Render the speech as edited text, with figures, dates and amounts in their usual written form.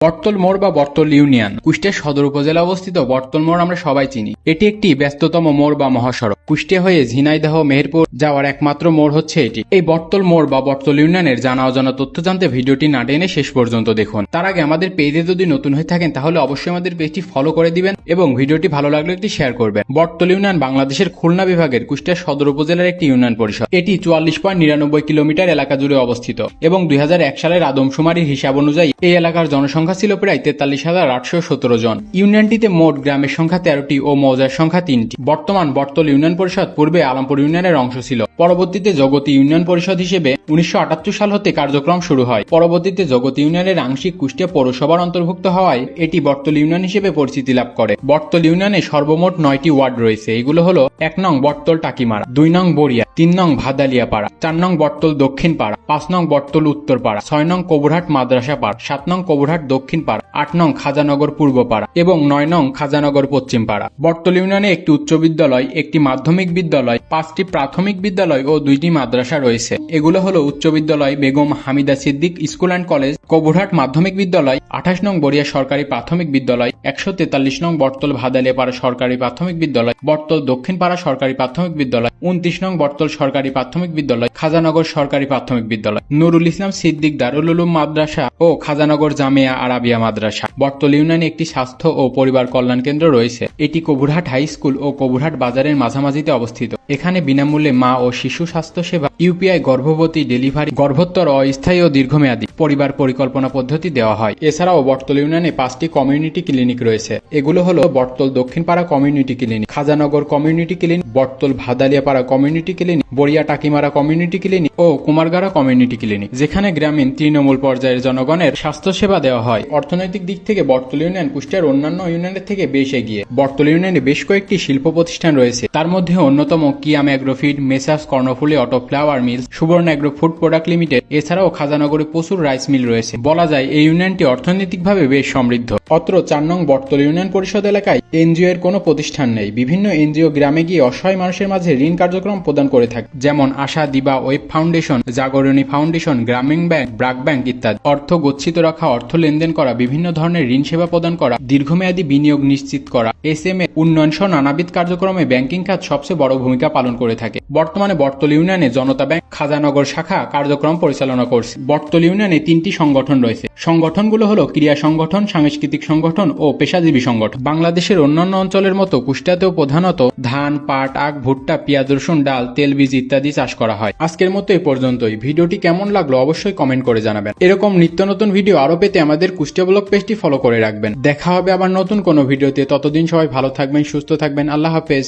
বটতল মোড় বা বটতল ইউনিয়ন কুষ্টিয়া সদর উপজেলা অবস্থিত বটতল মোড় আমরা সবাই চিনি। এটি একটি ব্যস্ততম মোড় বা মহাসড়ক। কুষ্টিয়া হয়ে ঝিনাইদহ মেহেরপুর যাওয়ার একমাত্র মোড় হচ্ছে এটি। এই বটতল মোড় বা বটতল ইউনিয়নের জানা অজানা তথ্য জানতে ভিডিওটি না টেনে শেষ পর্যন্ত দেখুন। তার আগে আমাদের পেজে যদি নতুন হয়ে থাকেন তাহলে অবশ্যই আমাদের পেজটি ফলো করে দিবেন এবং ভিডিওটি ভালো লাগলে একটি শেয়ার করবেন। বটতল ইউনিয়ন বাংলাদেশের খুলনা বিভাগের কুষ্টিয়া সদর উপজেলার একটি ইউনিয়ন পরিষদ। এটি 44.99 কিলোমিটার এলাকা জুড়ে অবস্থিত এবং 2001 সালের আদমশুমারির হিসাব অনুযায়ী এই এলাকার জনসংখ্যা ছিল প্রায় 43,817 জন। ইউনিয়নটিতে মোট গ্রামের সংখ্যা 13টি ও মৌজার সংখ্যা 3টি। বর্তমান বটতল ইউনিয়ন পরিষদ পূর্বে আলমপুর ইউনিয়নের অংশ ছিল। পরবর্তীতে জগতী ইউনিয়ন পরিষদ হিসেবে 1978 সাল হতে কার্যক্রম শুরু হয়। পরবর্তীতে জগতী ইউনিয়নের আংশিক কুষ্টিয়া পৌরসভার অন্তর্ভুক্ত হওয়ায় এটি বটতল ইউনিয়ন হিসেবে পরিচিতি লাভ করে। বটতল ইউনিয়নে সর্বমোট 9টি ওয়ার্ড রয়েছে। এগুলো হলো 1 নং বটতল টাকিমারা, 2 নং বড়িয়া, 3 নং ভাদালিয়া পাড়া, 4 নং বটতল দক্ষিণ পাড়া, 5 নং বটতল উত্তর পাড়া, 6 নং কবুরহাট মাদ্রাসা পাড়া, 7 নং কবুরহাট দক্ষিণ পাড়া, 8 নং খাজানগর পূর্ব পাড়া এবং 9 নং খাজানগর পশ্চিম পাড়া। বটতল ইউনিয়নে একটি উচ্চ বিদ্যালয়, একটি মাধ্যমিক বিদ্যালয়, 5টি প্রাথমিক বিদ্যালয় ও 2টি মাদ্রাসা রয়েছে। এগুলো হলো উচ্চ বিদ্যালয় Begum Hamida Siddique school and college, Kaburhat মাধ্যমিক বিদ্যালয়, 28 নং বড়িয়া সরকারি প্রাথমিক বিদ্যালয়, 143 নং বটতল ভাদালিয়া পাড়া সরকারি প্রাথমিক বিদ্যালয়, বটতল দক্ষিণ পাড়া সরকারি প্রাথমিক বিদ্যালয়, 29 নং বটতল সরকারি প্রাথমিক বিদ্যালয়, খাজানগর সরকারি প্রাথমিক বিদ্যালয়, নুরুল ইসলাম সিদ্দিক দারুল উলুম মাদ্রাসা ও খাজানগর জামিয়া আরাবিয়া মাদ্রাসা। বটতল ইউনিয়নে একটি স্বাস্থ্য ও পরিবার কল্যাণ কেন্দ্র রয়েছে। এটি কবুরহাট হাই স্কুল ও কবুরহাট বাজারের মাঝামাঝিতে অবস্থিত। এখানে বিনামূল্যে মা ও শিশু স্বাস্থ্য সেবা, ইউপিআই গর্ভবতী, ডেলিভারি, গর্ভোত্তর, অস্থায়ী ও দীর্ঘমেয়াদী পরিবার পরিকল্পনা পদ্ধতি দেওয়া হয়। এছাড়াও বটতল ইউনিয়নে 5টি কমিউনিটি ক্লিনিক রয়েছে। এগুলো হলো Bottola Dakshin Para community clinic, Khajanagar community clinic, Bottola Bhadalia Para community clinic, Boria Takimara community clinic ও কুমারগাড়া কমিউনিটি ক্লিনিক, যেখানে গ্রামীণ তৃণমূল পর্যায়ের জনগণের স্বাস্থ্য সেবা দেওয়া হয়। অর্থনৈতিক দিক থেকে বটতল ইউনিয়ন কুষ্টিয়ার অন্যান্য ইউনিয়নের থেকে বেশ এগিয়ে। বটতল ইউনিয়নে বেশ কয়েকটি শিল্প প্রতিষ্ঠান রয়েছে। তার মধ্যে অন্যতম Kiam agrofeed, Messrs Karnaphuli auto flour mills, Subarna agro food product limited. এছাড়াও খাজানগরে প্রচুর রাইস মিল রয়েছে। বলা যায় এই ইউনিয়নটি অর্থনৈতিকভাবে বেশ সমৃদ্ধ। অত্র 4 নং বটতল ইউনিয়ন পরিষদ এলাকায় এনজিও এর কোনো প্রতিষ্ঠান নেই। বিভিন্ন এনজিও গ্রামে গিয়ে অসহায় মানুষের মাঝে ঋণ কার্যক্রম প্রদান করে থাকে, যেমন আশা, দিবা, ওয়েব ফাউন্ডেশন, জাগরণী ফাউন্ডেশন, গ্রামীণ ব্যাংক, ব্রাক ব্যাংক ইত্যাদি। অর্থ গচ্ছিত রাখা, অর্থ লেনদেন করা, বিভিন্ন ধরনের ঋণ সেবা প্রদান করা, দীর্ঘমেয়াদী বিনিয়োগ নিশ্চিত করা, এসএমএ উন্নয়ন সহ নানাবিধ কার্যক্রমে ব্যাংকিং খাত সবচেয়ে বড় ভূমিকা পালন করে থাকে। বর্তমানে বটতল ইউনিয়নে জনতা ব্যাংক খাজানগর শাখা কার্যক্রম পরিচালনা করছে। বটতল ইউনিয়নে 3টি সংগঠন রয়েছে। সংগঠনগুলো হলো ক্রীড়া সংগঠন, সাংস্কৃতিক সংগঠন ও পেশাজীবী সংগঠন। বাংলাদেশের অন্যান্য অঞ্চলের মতো কুষ্টিয়াতেও প্রধানত ধান, পাট, আখ, ভুট্টা, পেঁয়াজ, রসুন, ডাল, তেলবীজ ইত্যাদি চাষ করা হয়। আজকের মতো এই পর্যন্তই। ভিডিওটি কেমন লাগলো অবশ্যই কমেন্ট করে জানাবেন। এরকম নিত্য নতুন ভিডিও আরো পেতে আমাদের কুষ্টিয়া ব্লগ পেজটি ফলো করে রাখবেন। দেখা হবে আবার নতুন কোনো ভিডিওতে। ততদিন সবাই ভালো থাকবেন, সুস্থ থাকবেন। আল্লাহ হাফেজ।